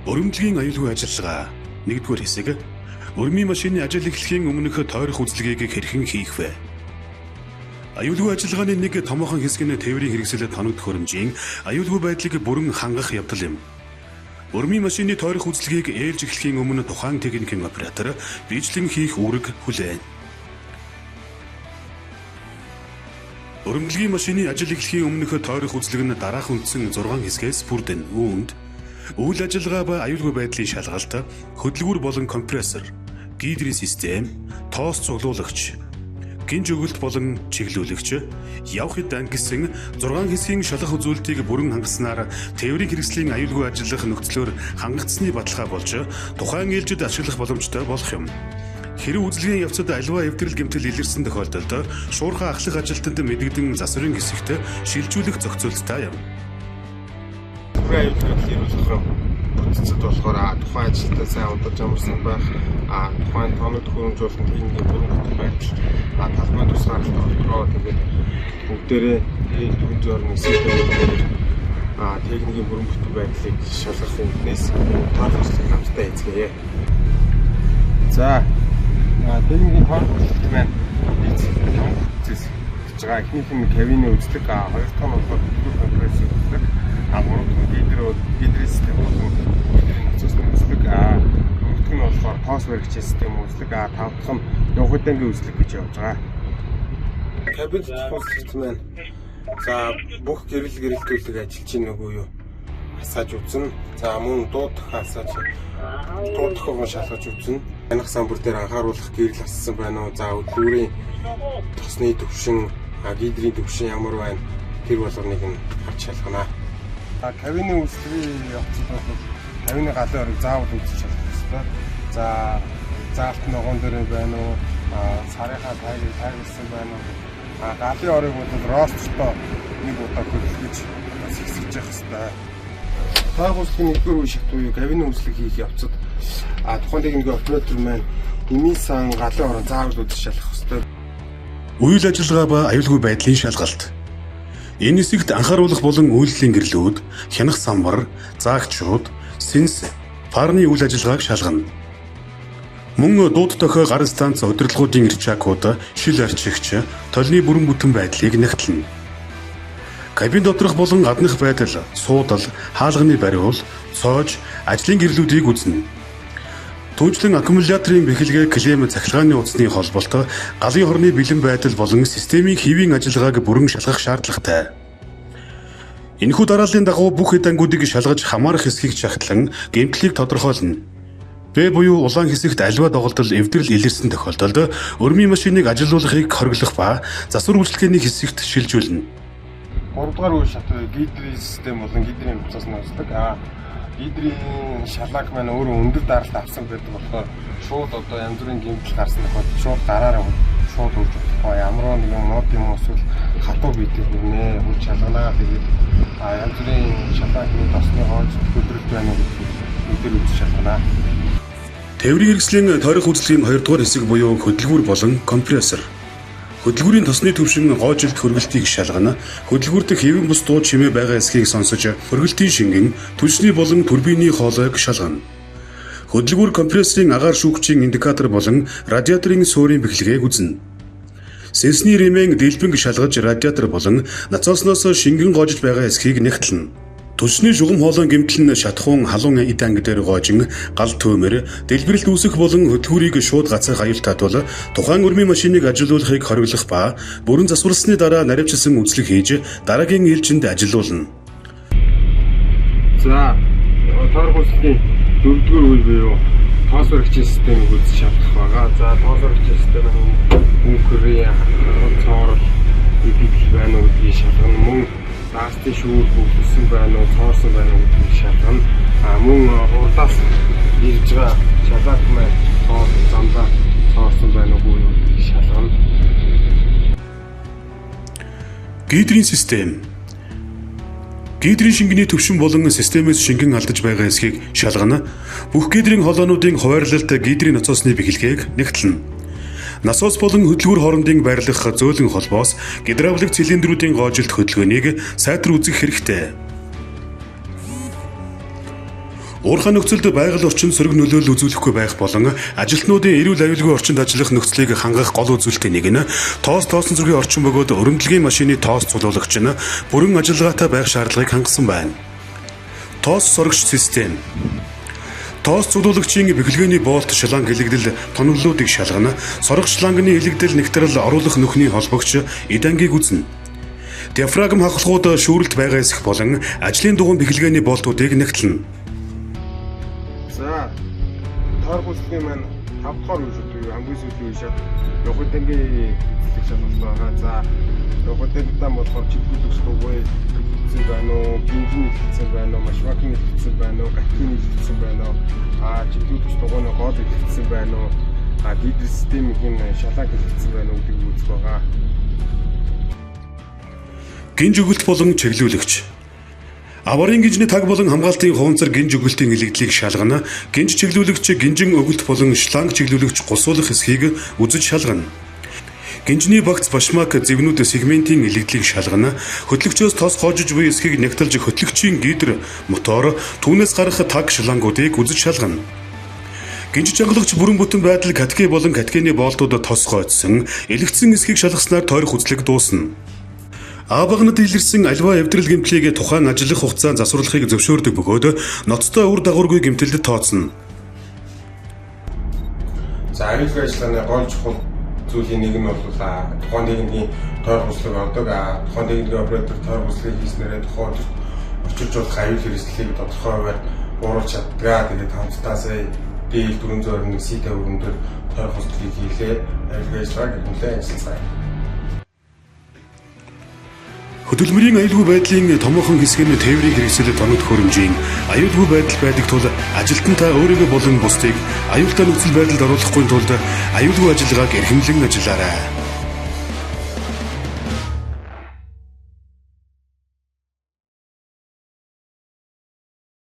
Өрөмжлөгийн аюулгүй ажиллагаа 1-р хэсэг. Өрмийн машины ажил эхлэхийн өмнөх тойрох үзлэгийг хэрхэн хийх вэ? Аюулгүй ажиллагааны нэг томоохон хэсэг нь тээврийн хэрэгсэлд тоногдох өрөмжийн аюулгүй байдлыг бүрэн хангах явдал юм. Өрмийн машины тойрох үзлэгийг ээлж эхлэхийн өмнө тухайн техникийн оператор бичлэн хийх үүрэг хүлээн. Өрөмжлөгийн машины ажил эхлэхийн өмнөх тойрох үзлэг нь дараах үндсэн 6 хэсгээс бүрдэнэ. Үүнд үйл ажиллагаа ба аюулгүй байдлын шалгалт, хөдөлгүүр болон компрессор, гидрийн систем, тоос цуглуулагч, гинж өгөлт болон чиглүүлэгч, явхад ангисан 6 хэсгийн шалгах үзүүлэлтийг бүрэн хангаснаар тээврийн хэрэгслийн аюулгүй ажиллах нөхцлөөр хангагдсны баталгаа болж тухайн ээлжид ашиглах боломжтой болох юм. Хэрэв үзлэгийн явцад аливаа эвдрэл гэмтэл илэрсэн тохиолдолд шуурхай ахлах ажилтнанд мэдэгдэн засварын хэсэгт шилжүүлэх зохицуулттай юм. Процессд болохоор тухайн ажилтнаа сайн удаж амарсан байх, тухайн тоног хөрөмжүүлэлт техникийн бүрэн бүтээл байдал, талбай тусгаарлалт ордороо тэгээд бүгдээрээ түн зорны системээр техникийн бүрэн бүтээл байдлыг шалгах үүднээс тооцоолох хамтдаа эзгэе. За техникийн тооцоололт маань процесс гэж байгаа. Эхнийх нь кабины үзлэг, хоёр дахь нь болохоор компрессор үзлэг, гурав дахь нь гидрийн систем болон гидрийн насосны үзлэг, дөрөвдөг нь болохоор тоос баригчийн систем үзлэг, тавдах нь явхад ангийн үзлэг гэж явж байгаа. Кабин тооцоололт маань за бүх гэрэлтүүлэг ажиллаж байна уу юу? Асааж үзнэ. За мөн дуудах асааж дуудахыг шалгаж үзнэ. Анх самбар дээр анхааруулах гэрэл ассан байна уу? За хөдөлгүүрийн тосны төвшин, гидрийн төвшин ямар байна? Тэр болгоныг нь харж шалгана. Кабины үйлчлэгийн явцад бол кабины галын орыг заавал үзэж шалгах хэрэгтэй. За заалт ногоон дээр байна уу? Сарынхаа тайлбарсан байна уу? Галын орыг бол ростертой нэг удаа хөдөлгөж хэсгэж явах хэрэгтэй. Тойрох үйлчлэгийн 1-р үе шат буюу кабины үйлчлэг хийх явцад тухайн техникийн оператор маань эмийн сан галын ороо заавал үзэж шалгах хэрэгтэй. Үйл ажиллагаа ба аюулгүй байдлын шалгалт. Энэ хэсэгт анхааруулах болон үйлдлийн гэрлүүд, хянах самбар, заагчид, сэнс, фарны үйл ажиллагааг шалгана. Мөн дууд дохой гар станц удирдлагуудын ирчаакууд, шил арчигч, толны бүрэн бүтэн байдлыг нягтлана. Кабин доторх болон гаднах байдал, суудал, хаалганы бариул, цоож, ажлын гэрлүүдийг үзнэ. Түүнчлэн аккумуляторын бэхэлгээ, клем, цахилгааны утасны холболт, галын хорны бэлэн байдал болон системийн хэвийн ажиллагааг бүрэн шалгах шаардлагатай. Энэхүү дарааллын дагуу бүх хэд ангуудыг шалгаж хамаарах хэсгийг шахтлан гэмтлийг тодорхойлно. Б буюу улаан хэсэгт аливаа доголдол эвдрэл илэрсэн тохиолдолд өрмийн машиныг ажилуулахыг хориглох ба засвар үйлчлэгээний хэсэгт шилжүүлнэ. 3-р үе шат гидрийн систем болон гидрийн процессны үзлэг. Гидрийн шалгааг маань өөрөө өндөр даралт авсан байдаг болохоор шууд одоо янз бүрийн гэмтэл гарсан тохиолдолд шууд дараараа шууд үрж болохгүй. Ямар нэгэн мод юм эсвэл хатуу бийтэй хүрнэ. Үл шалганаа тэгээд янз бүрийн шалгааны тосны хооц хөдөлгөлт байна гэдгийг өдөр үзэж шалганаа. Тээврийн хэрэгслийн тойрох үзлэгийн 2-р хэсэг буюу хөдөлгүүр болон компрессор. Хөдөлгүүрийн тосны төвшин гоожилт хөргөлтийг шалгана. Хөдөлгүүрт хэвэн бус дуу чимээ байгаа эсхийг сонсож хөргөлтийн шингэн, түлшний болон турбины хоолойг шалгана. Хөдөлгүүр компрессорын агаар шүүгчийн индикатор болон радиаторын суурийн бэхлэгээг үзнэ. Сенсний ремэн дэлбэнг шалгаж радиатор болон насосноос шингэн гоожиж байгаа эсхийг нягтлана. Түлшний шугам хоолойн гэмтэл нь шатхуун халуун эд анги дээр гоожин гал төмөр дэлбэрэлт үүсэх болон хөдөлгүүрийг шууд гацаах аюултай тул тухайн өрмийн машиныг ажилуулахыг хориглох ба бүрэн засварласны дараа наривчилсан үзлэг хийж дараагийн ээлжинд ажилуулна. За тойрох үйлчлэгийн 4-р үе буюу тоос баригчийн системийг үзэж шалгах байгаа. За тоос баригчийн системийн үүрийн цоорол эдгэл байна уу гэдгийг шалгана. Мөн ластын шүүр бүгдсэн байна уу, цоорсон байна уу гэдгийг шалгана. Мөн урдаас ирж байгаа шалгалт маань цоор замдаа цоорсон байна уу гэдгийг шалгана. Гидрийн систем. Гидрийн шингэний төвшин болон системээс шингэн алдаж байгаа эсхийг шалгана. Бүх гидрийн холоонуудын хуваарлалт гидрийн насосны бэхлэгээг нягтлана. Насос болон хөдөлгүүр хоорондын байрлах зөөлөн холбоос гидравлик цилиндрүүдийн гоожилт хөдөлгөөнийг сайтар үзэх хэрэгтэй. Уурхай нөхцөлд байгаль орчинд сөрөг нөлөөлөл үзүүлэхгүй байх болон ажилтнуудын эрүүл аюулгүй орчинд ажиллах нөхцөлийг хангах гол үзүүлэлтийн нэг нь тоосон зүрхийн орчин бөгөөд өрөмдлөгийн машины тоос цуглуулагч нь бүрэн ажиллагаатай байх шаардлагыг хангасан байна. Тоос сорогч систем. Тоос цуглуулагчийн бэхлэгээний болт шланг илэгдэл тоноглолуудыг шалгана. Сорох шлангны илэгдэл нэгтрэл оруулах нөхний холбогч эдангийг үзнэ. Диафрагм хавхлахууд шүүрэлт байгаа эсэх болон ажлын дугуйн бэхлэгээний болтуудыг нэгтлэнэ. За тааргуулсан маань 5 дахь үйл шүү. Хамгийн сүүлийн үе шат. Нөхөдөнгийн эзлэх шалгалт байгаа. За нөхөдөнтэй болохоор чиглүүлэгч дугуй хэлсэн байна уу? Бензин хэлсэн байна уу? Машинкны хэлсэн байна уу? Гатны хэлсэн байна уу? Чиглүүлэгч дугуйны гол хэлсэн байна уу? Дизель системийн шалгааг хэлсэн байна уу гэдгийг үзэх байгаа. Гинж өгөлт болон чиглүүлэгч. Аварын гинжний таг болон хамгаалтын хуванцар гинж өгөлтийн илэгдлийг шалгана. Гинж чиглүүлэгч гинжин өгөлт болон шланг чиглүүлэгч гусуулах эсхийг үзэж шалгана. Гинжний багц башмак зэвнүүд сегментийн илэгдлийг шалгана. Хөтлөгчөөс тос хоожиж буй эсхийг нягтлж хөтлөгчийн гидр мотор түүнээс гарах таг шлангуудыг үзэж шалгана. Гинж чангалагч бүрэн бүтэн байдал катки болон каткины болтууд тосгоодсон элэгдсэн эсхийг шалгаснаар тойрох үзлэг дуусна. Багнад илэрсэн альва эвдрэл гэмтлийг тухайн ажиллах хугацаанд засварлахыг зөвшөөрдөг бөгөөд ноцтой үр дагаваргүй гэмтэлд тооцно. За аюулгүй ажиллагааны гол чухал зүйлийн нэг нь бол тухайн нэгний тойрох услыг ордог. Тухайн нэгний оператор тойрох услыг хийснээрээ тухайн очирч болох аюул хэрэгслийг тодорхой хуваар бууруулж чаддаг. Тэгээд хамтдаа сая дээл 421 сита өргөндөр тойрох услыг хийлээ. Аюулгүй ажиллагааг нэлээд ажилласан. Хөдөлмөрийн аюулгүй байдлын томоохон хэсэг нь тээврийн хэрэгсэл тоног хөрөмжийн аюулгүй байдал байдаг тул ажилтнаа өөрийгөө болон бусдыг аюултай нөхцөл байдалд оруулахгүй тулд аюулгүй ажиллагааг эрхэмлэн ажиллаарай.